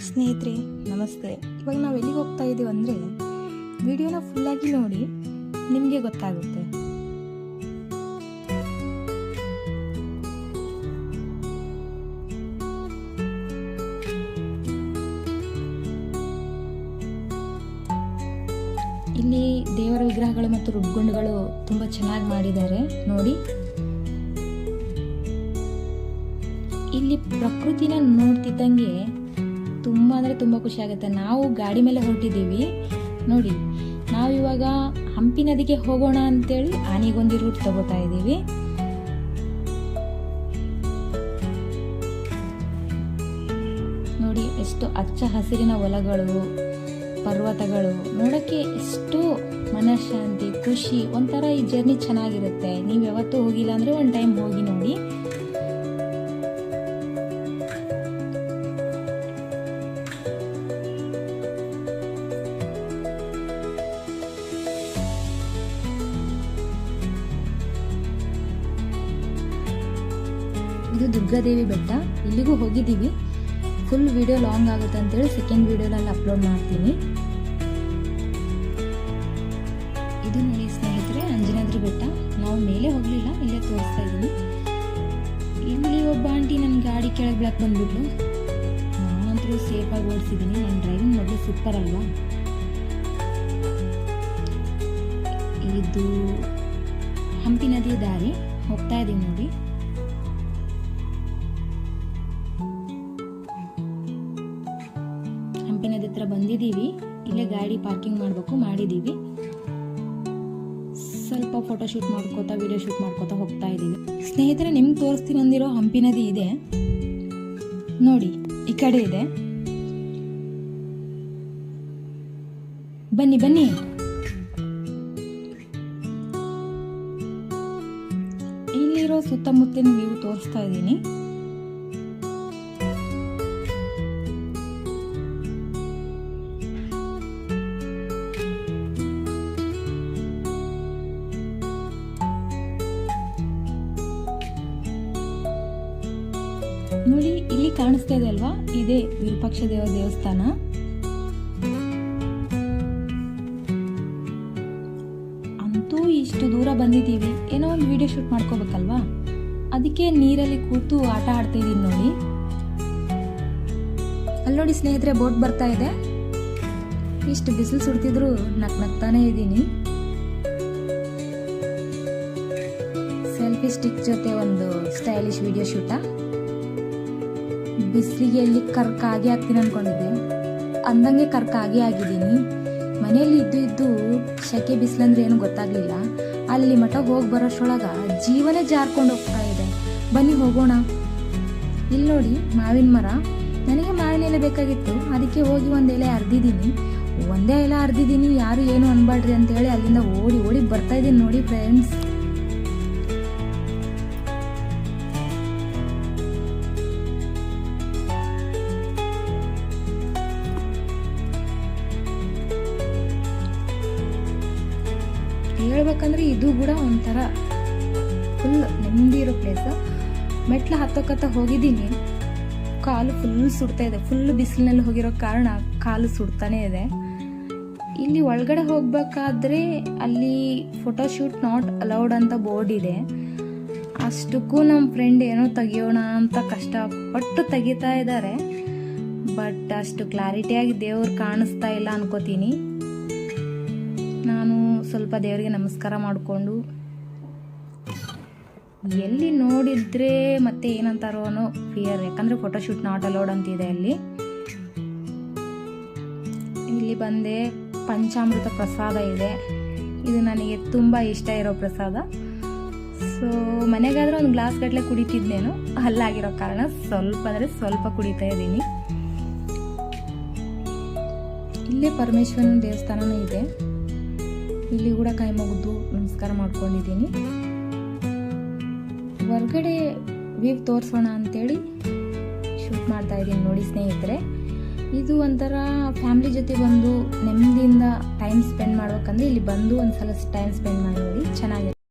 ಸ್ನೇಹಿತರೆ ನಮಸ್ತೆ. ಇವಾಗ ನಾವು ಎಲ್ಲಿಗೆ ಹೋಗ್ತಾ ಇದ್ದೀವಿ ಅಂದರೆ ವಿಡಿಯೋನ ಫುಲ್ಲಾಗಿ ನೋಡಿ, ನಿಮಗೆ ಗೊತ್ತಾಗುತ್ತೆ. ಇಲ್ಲಿ ದೇವರ ವಿಗ್ರಹಗಳು ಮತ್ತು ರುಡ್ಗುಂಡುಗಳು ತುಂಬ ಚೆನ್ನಾಗಿ ಮಾಡಿದ್ದಾರೆ ನೋಡಿ. ಇಲ್ಲಿ ಪ್ರಕೃತಿನ ನೋಡ್ತಿದ್ದಂಗೆ ತುಂಬ ಅಂದರೆ ತುಂಬ ಖುಷಿ ಆಗುತ್ತೆ. ನಾವು ಗಾಡಿ ಮೇಲೆ ಹೊರಟಿದ್ದೀವಿ ನೋಡಿ. ನಾವಿವಾಗ ಹಂಪಿ ನದಿಗೆ ಹೋಗೋಣ ಅಂತೇಳಿ ಆನೆಗೊಂದಿ ರೂಟ್ ತಗೋತಾ ಇದ್ದೀವಿ. ನೋಡಿ ಎಷ್ಟು ಹಚ್ಚ ಹಸಿರಿನ ಹೊಲಗಳು, ಪರ್ವತಗಳು, ನೋಡೋಕ್ಕೆ ಎಷ್ಟು ಮನಃಶಾಂತಿ, ಖುಷಿ, ಒಂಥರ ಈ ಜರ್ನಿ ಚೆನ್ನಾಗಿರುತ್ತೆ. ನೀವು ಯಾವತ್ತೂ ಹೋಗಿಲ್ಲ ಅಂದರೆ ಒಂದು ಟೈಮ್ ಹೋಗಿ ನೋಡಿ. ಇದು ದುರ್ಗಾದೇವಿ ಬೆಟ್ಟ. ಇಲ್ಲಿಗೂ ಹೋಗಿದ್ದೀವಿ. ಫುಲ್ ವಿಡಿಯೋ ಲಾಂಗ್ ಆಗುತ್ತೆ ಅಂತೇಳಿ ಸೆಕೆಂಡ್ ವಿಡಿಯೋನಲ್ಲಿ ಅಪ್ಲೋಡ್ ಮಾಡ್ತೀನಿ. ಇದು ನೋಡಿ ಸ್ನೇಹಿತರೆ, ಅಂಜನಾದ್ರಿ ಬೆಟ್ಟ. ನಾವು ಮೇಲೆ ಹೋಗಲಿಲ್ಲ, ಇಲ್ಲೇ ತೋರಿಸ್ತಾ ಇದ್ದೀನಿ. ಇಲ್ಲಿ ಒಬ್ಬ ಆಂಟಿ ನನ್ನ ಗಾಡಿ ಕೆಳಗೆ ಬ್ಲಾಕ್ ಬಂದ್ಬಿಟ್ಲು. ನಾನಂತರೂ ಸೇಫಾಗಿ ಓಡಿಸಿದ್ದೀನಿ. ನನ್ನ ಡ್ರೈವಿಂಗ್ ಮೊದಲು ಸೂಪರ್ ಅಲ್ವಾ. ಇದು ಹಂಪಿ ನದಿಯ ದಾರಿ ಹೋಗ್ತಾ ಇದ್ದೀವಿ ನೋಡಿ. ಹಂಪಿ ನದಿ ಹತ್ರ ಬಂದಿದ್ದೀವಿ. ಇಲ್ಲೇ ಗಾಡಿ ಪಾರ್ಕಿಂಗ್ ಮಾಡಿದ್ದೀವಿ. ಸ್ವಲ್ಪ ಫೋಟೋ ಶೂಟ್ ಮಾಡ್ಕೋತಾ, ವಿಡಿಯೋ ಶೂಟ್ ಮಾಡ್ಕೋತಾ ಹೋಗ್ತಾ ಇದ್ದೀವಿ. ಸ್ನೇಹಿತರೆ, ನಿಮ್ಗೆ ತೋರಿಸ್ತೀನಿ ಅಂದಿರೋ ಹಂಪಿ ನದಿ ಇದೆ ನೋಡಿ, ಈ ಕಡೆ ಇದೆ. ಬನ್ನಿ ಬನ್ನಿ. ಇಲ್ಲಿರೋ ಸುತ್ತಮುತ್ತಲಿನ ವ್ಯೂ ತೋರಿಸ್ತಾ ಇದ್ದೀನಿ. ನೋಡಿ, ಇಲ್ಲಿ ಕಾಣಿಸ್ತಾ ಇದೆ ಅಲ್ವಾ, ಇದೇ ವಿರೂಪಾಕ್ಷ ದೇವರ ದೇವಸ್ಥಾನ. ಅಂತೂ ಇಷ್ಟು ದೂರ ಬಂದಿದ್ದೀವಿ, ಏನೋ ಒಂದು ವಿಡಿಯೋ ಶೂಟ್ ಮಾಡ್ಕೋಬೇಕಲ್ವಾ, ಅದಕ್ಕೆ ನೀರಲ್ಲಿ ಕೂತು ಆಟ ಆಡ್ತಾ ಇದ್ದೀನಿ ನೋಡಿ. ಅಲ್ಲಿ ನೋಡಿ ಸ್ನೇಹಿತರೆ, ಬೋಟ್ ಬರ್ತಾ ಇದೆ. ಇಷ್ಟು ಬಿಸಿಲು ಸುಡ್ತಿದ್ರು ನಗ್ತಾನೆ ಇದ್ದೀನಿ. ಸೆಲ್ಫಿ ಸ್ಟಿಕ್ ಜೊತೆ ಒಂದು ಸ್ಟೈಲಿಶ್ ವಿಡಿಯೋ ಶೂಟ. ಬಿಸಿಲಿಗೆ ಎಲ್ಲಿ ಕರ್ಕಾಗಿ ಆಗ್ತೀನಿ ಅನ್ಕೊಂಡಿದ್ದೆ, ಅಂದಂಗೆ ಕರ್ಕಾಗಿ ಆಗಿದ್ದೀನಿ. ಮನೆಯಲ್ಲಿ ಇದ್ದು ಶೆಕೆ ಬಿಸಿಲಂದ್ರೆ ಏನು ಗೊತ್ತಾಗ್ಲಿಲ್ಲ. ಅಲ್ಲಿ ಮಠ ಹೋಗಿ ಬರೋಷ್ಟೊಳಗ ಜೀವನೇ ಜಾರ್ಕೊಂಡು ಹೋಗ್ತಾ ಇದೆ. ಬನ್ನಿ ಹೋಗೋಣ. ಇಲ್ಲಿ ನೋಡಿ ಮಾವಿನ ಮರ. ನನಗೆ ಮಾವಿನ ಎಲೆ ಬೇಕಾಗಿತ್ತು, ಅದಕ್ಕೆ ಹೋಗಿ ಒಂದ್ ಎಲೆ ಅರ್ದಿದ್ದೀನಿ. ಒಂದೇ ಎಲೆ ಅರ್ದಿದ್ದೀನಿ, ಯಾರು ಏನು ಅನ್ಬಾಡ್ರಿ ಅಂತ ಹೇಳಿ ಅಲ್ಲಿಂದ ಓಡಿ ಬರ್ತಾ ಇದ್ದೀನಿ ನೋಡಿ ಫ್ರೆಂಡ್ಸ್. ಹೇಳ್ಬೇಕಂದ್ರೆ ಇದು ಕೂಡ ಒಂಥರ ಫುಲ್ ನೆಮ್ಮದಿ ಇರೋ ಪ್ಲೇಸ್. ಮೆಟ್ಲು ಹತ್ತೋಕತ್ತ ಹೋಗಿದ್ದೀನಿ, ಕಾಲು ಫುಲ್ ಸುಡ್ತಾ ಇದೆ. ಫುಲ್ ಬಿಸಿಲಿನಲ್ಲಿ ಹೋಗಿರೋ ಕಾರಣ ಕಾಲು ಸುಡ್ತಾನೆ ಇದೆ. ಇಲ್ಲಿ ಒಳಗಡೆ ಹೋಗ್ಬೇಕಾದ್ರೆ ಅಲ್ಲಿ ಫೋಟೋ ಶೂಟ್ ನಾಟ್ ಅಲೌಡ್ ಅಂತ ಬೋರ್ಡ್ ಇದೆ. ಅಷ್ಟಕ್ಕೂ ನಮ್ಮ ಫ್ರೆಂಡ್ ಏನೋ ತೆಗಿಯೋಣ ಅಂತ ಕಷ್ಟಪಟ್ಟು ತೆಗಿತಾ ಇದ್ದಾರೆ. ಬಟ್ ಅಷ್ಟು ಕ್ಲಾರಿಟಿಯಾಗಿ ದೇವ್ರು ಕಾಣಿಸ್ತಾ ಇಲ್ಲ ಅನ್ಕೋತೀನಿ. ನಾನು ಸ್ವಲ್ಪ ದೇವರಿಗೆ ನಮಸ್ಕಾರ ಮಾಡಿಕೊಂಡು, ಎಲ್ಲಿ ನೋಡಿದ್ರೆ ಮತ್ತೆ ಏನಂತಾರೋ ಅನ್ನೋ ಫಿಯರ್, ಯಾಕಂದರೆ ಫೋಟೋಶೂಟ್ ನಾಟ್ ಅಲೌಡ್ ಅಂತಿದೆ ಅಲ್ಲಿ. ಇಲ್ಲಿ ಬಂದೆ, ಪಂಚಾಮೃತ ಪ್ರಸಾದ ಇದೆ. ಇದು ನನಗೆ ತುಂಬ ಇಷ್ಟ ಇರೋ ಪ್ರಸಾದ. ಸೊ ಮನೆಗಾದ್ರೆ ಒಂದು ಗ್ಲಾಸ್ ಗಟ್ಟಲೆ ಕುಡಿತಿದ್ದೇನು, ಅಲ್ಲಾಗಿರೋ ಕಾರಣ ಸ್ವಲ್ಪ ಅಂದರೆ ಸ್ವಲ್ಪ ಕುಡಿತಾ ಇದ್ದೀನಿ. ಇಲ್ಲೇ ಪರಮೇಶ್ವರನ ದೇವಸ್ಥಾನನೂ ಇದೆ. ಇಲ್ಲಿ ಕೂಡ ಕೈ ಮುಗಿದು ನಮಸ್ಕಾರ ಮಾಡ್ಕೊಂಡಿದ್ದೀನಿ. ಹೊರಗಡೆ ವ್ಯೂ ತೋರಿಸೋಣ ಅಂತೇಳಿ ಶೂಟ್ ಮಾಡ್ತಾ ಇದ್ದೀನಿ ನೋಡಿ ಸ್ನೇಹಿತರೆ. ಇದು ಒಂಥರ ಫ್ಯಾಮಿಲಿ ಜೊತೆ ಬಂದು ನೆಮ್ಮದಿಯಿಂದ ಟೈಮ್ ಸ್ಪೆಂಡ್ ಮಾಡ್ಬೇಕಂದ್ರೆ ಇಲ್ಲಿ ಬಂದು ಒಂದ್ಸಲ ಟೈಮ್ ಸ್ಪೆಂಡ್ ಮಾಡಿ ನೋಡಿ, ಚೆನ್ನಾಗಿದೆ.